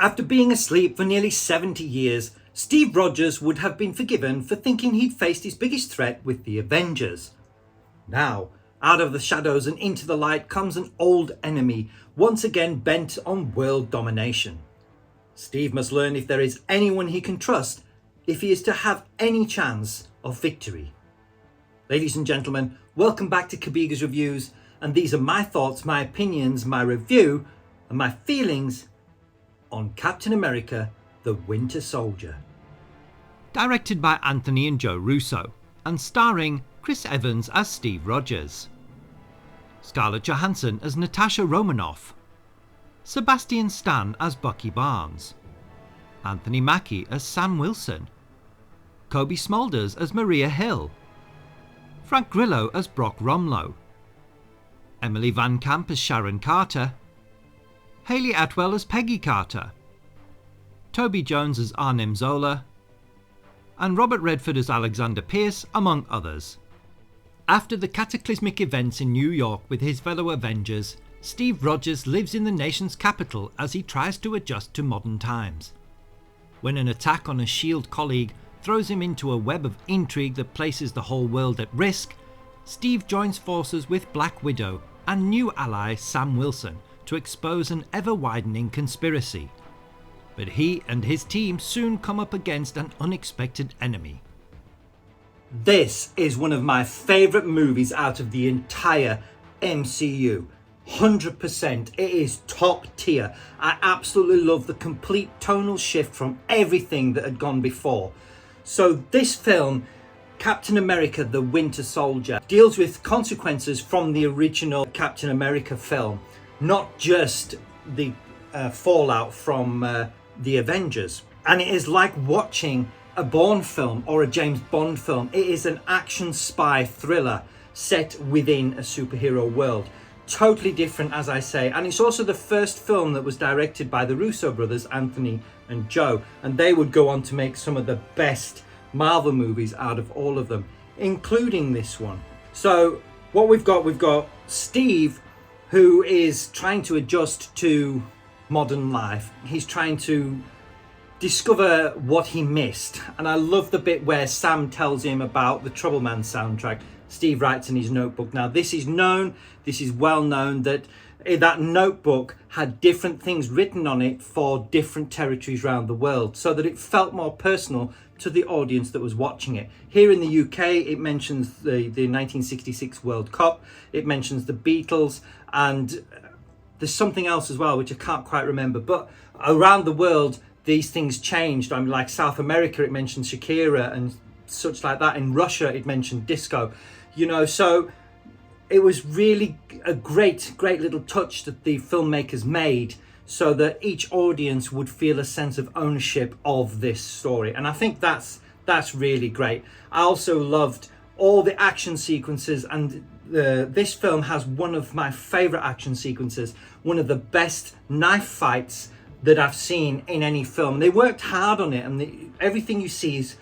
After being asleep for nearly 70 years, Steve Rogers would have been forgiven for thinking he'd faced his biggest threat with the Avengers. Now, out of the shadows and into the light comes an old enemy, once again bent on world domination. Steve must learn if there is anyone he can trust if he is to have any chance of victory. Ladies and gentlemen, welcome back to Kabiga's Reviews, and these are my thoughts, my opinions, my review, and my feelings on Captain America, the Winter Soldier. Directed by Anthony and Joe Russo, and starring Chris Evans as Steve Rogers, Scarlett Johansson as Natasha Romanoff, Sebastian Stan as Bucky Barnes, Anthony Mackie as Sam Wilson, Kobe Smulders as Maria Hill, Frank Grillo as Brock Romlow, Emily Van Camp as Sharon Carter, Hayley Atwell as Peggy Carter, Toby Jones as Arnim Zola, and Robert Redford as Alexander Pierce, among others. After the cataclysmic events in New York with his fellow Avengers, Steve Rogers lives in the nation's capital as he tries to adjust to modern times. When an attack on a S.H.I.E.L.D. colleague throws him into a web of intrigue that places the whole world at risk, Steve joins forces with Black Widow and new ally Sam Wilson to expose an ever-widening conspiracy. But he and his team soon come up against an unexpected enemy. This is one of my favourite movies out of the entire MCU. 100%. It is top tier. I absolutely love the complete tonal shift from everything that had gone before. So this film, Captain America, the Winter Soldier, deals with consequences from the original Captain America film, not just the fallout from the Avengers. And it is like watching a Bourne film or a James Bond film. It is an action spy thriller set within a superhero world. Totally different, as I say, and it's also the first film that was directed by the Russo brothers, Anthony and Joe, and they would go on to make some of the best Marvel movies out of all of them, including this one. So what we've got Steve, who is trying to adjust to modern life. He's trying to discover what he missed, and I love the bit where Sam tells him about the Trouble Man soundtrack. Steve writes in his notebook. Now this is well known that that notebook had different things written on it for different territories around the world, so that it felt more personal to the audience that was watching it. Here in the UK, it mentions the 1966 World Cup, it mentions the Beatles, and there's something else as well which I can't quite remember. But around the world, these things changed. I mean, like South America, it mentioned Shakira and such like that. In Russia, it mentioned disco. You know, so it was really a great little touch that the filmmakers made, so that each audience would feel a sense of ownership of this story. And I think that's really great. I also loved all the action sequences, and this film has one of my favorite action sequences, one of the best knife fights that I've seen in any film. They worked hard on it, and everything you see is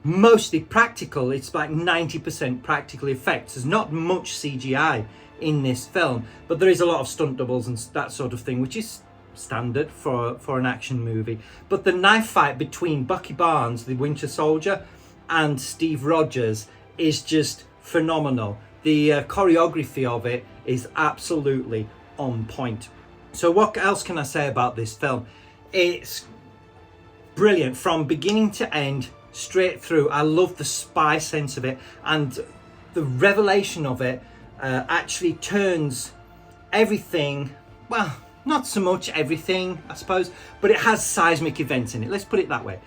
mostly practical. It's like 90% practical effects. There's not much CGI in this film, but there is a lot of stunt doubles and that sort of thing, which is standard for an action movie. But the knife fight between Bucky Barnes, the Winter Soldier, and Steve Rogers is just phenomenal. The choreography of it is absolutely on point. So what else can I say about this film? It's brilliant from beginning to end, straight through. I love the spy sense of it, and the revelation of it actually turns everything, well, not so much everything, I suppose, but it has seismic events in it. Let's put it that way.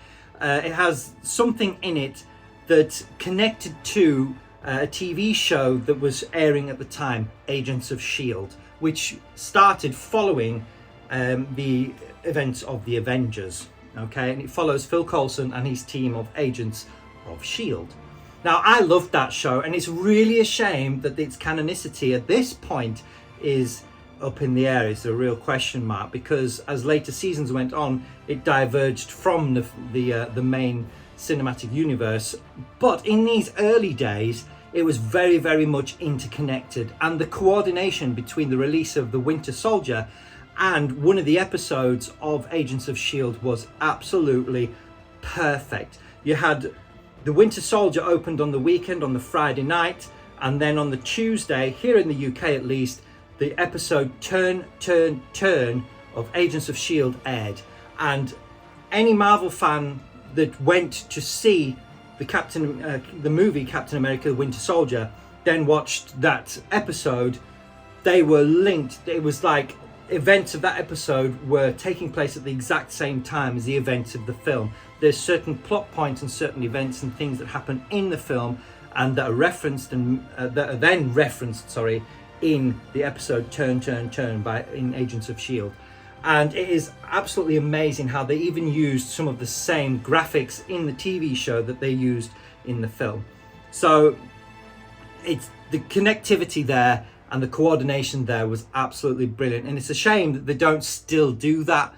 It has something in it that connected to a TV show that was airing at the time, Agents of S.H.I.E.L.D., which started following the events of the Avengers. Okay, and it follows Phil Coulson and his team of agents of S.H.I.E.L.D. Now, I loved that show, and it's really a shame that its canonicity at this point is up in the air. It's a real question mark, because as later seasons went on, it diverged from the main cinematic universe. But in these early days, it was very much interconnected, and the coordination between the release of The Winter Soldier And one of the episodes of Agents of S.H.I.E.L.D. was absolutely perfect. You had the Winter Soldier opened on the weekend, on the Friday night, and then on the Tuesday, here in the UK at least, the episode Turn, Turn, Turn of Agents of S.H.I.E.L.D. aired. And any Marvel fan that went to see the movie Captain America, the Winter Soldier, then watched that episode, they were linked. It was like events of that episode were taking place at the exact same time as the events of the film. There's certain plot points and certain events and things that happen in the film and that are referenced and that are then referenced, in the episode Turn, Turn, Turn in Agents of S.H.I.E.L.D. And it is absolutely amazing how they even used some of the same graphics in the TV show that they used in the film. So it's the connectivity there and the coordination there was absolutely brilliant. And it's a shame that they don't still do that,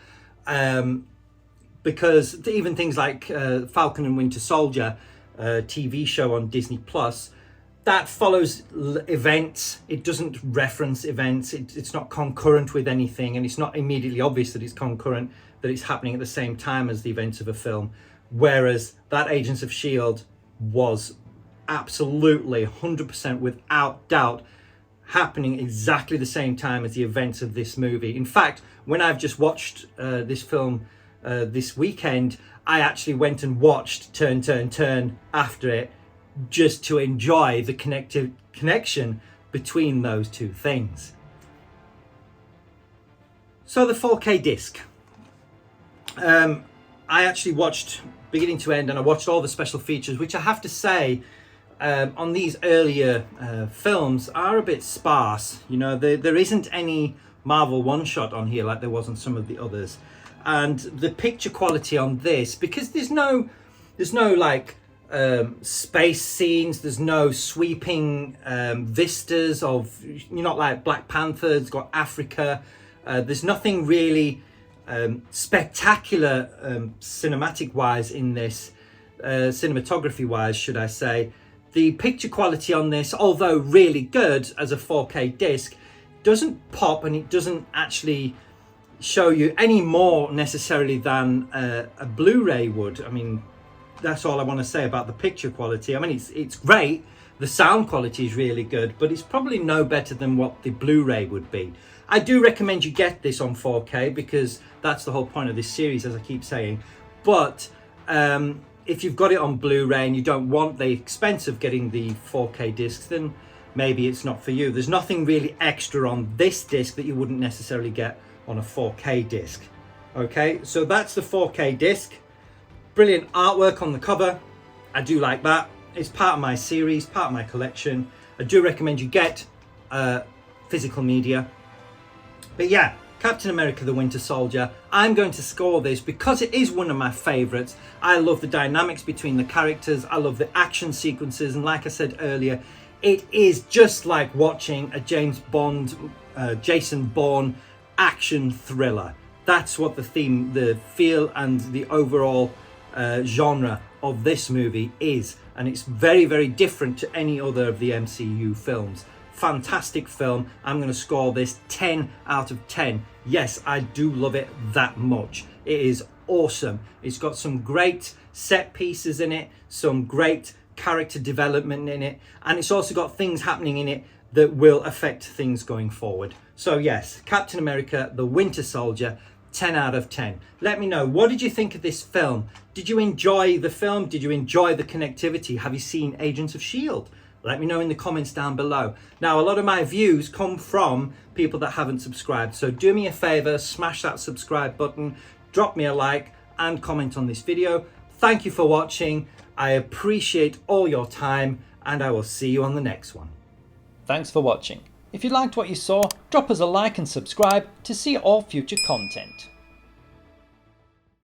because even things like Falcon and Winter Soldier TV show on Disney Plus, that follows events. It doesn't reference events. It's not concurrent with anything, and it's not immediately obvious that it's concurrent, that it's happening at the same time as the events of a film. Whereas that Agents of S.H.I.E.L.D. was absolutely 100% without doubt happening exactly the same time as the events of this movie. In fact, when I've just watched this film this weekend, I actually went and watched Turn, Turn, Turn after it, just to enjoy the connection between those two things. So the 4K disc. I actually watched beginning to end, and I watched all the special features, which I have to say, on these earlier films are a bit sparse. You know, there isn't any Marvel one-shot on here like there was on some of the others. And the picture quality on this, because there's no like space scenes, there's no sweeping vistas of, not like Black Panther, it's got Africa, there's nothing really spectacular cinematic wise in this, cinematography wise should I say. The picture quality on this, although really good as a 4K disc, doesn't pop, and it doesn't actually show you any more necessarily than a Blu-ray would. I mean, that's all I want to say about the picture quality. I mean, it's great. The sound quality is really good, but it's probably no better than what the Blu-ray would be. I do recommend you get this on 4K because that's the whole point of this series, as I keep saying. But if you've got it on Blu-ray and you don't want the expense of getting the 4K discs, then maybe it's not for you. There's nothing really extra on this disc that you wouldn't necessarily get on a 4K disc. Okay, so that's the 4K disc. Brilliant artwork on the cover. I do like that. It's part of my series, part of my collection. I do recommend you get physical media. But yeah, Captain America the Winter Soldier, I'm going to score this because it is one of my favourites. I love the dynamics between the characters. I love the action sequences. And like I said earlier, it is just like watching a James Bond, Jason Bourne action thriller. That's what the theme, the feel and the overall genre of this movie is. And it's very, very different to any other of the MCU films. Fantastic film. I'm going to score this 10 out of 10. Yes, I do love it that much. It is awesome. It's got some great set pieces in it, some great character development in it, and it's also got things happening in it that will affect things going forward. So yes, Captain America the Winter Soldier, 10 out of 10. Let me know, what did you think of this film? Did you enjoy the film? Did you enjoy the connectivity? Have you seen Agents of S.H.I.E.L.D? Let me know in the comments down below. Now, a lot of my views come from people that haven't subscribed. So do me a favor, smash that subscribe button, drop me a like and comment on this video. Thank you for watching. I appreciate all your time and I will see you on the next one. Thanks for watching. If you liked what you saw, drop us a like and subscribe to see all future content.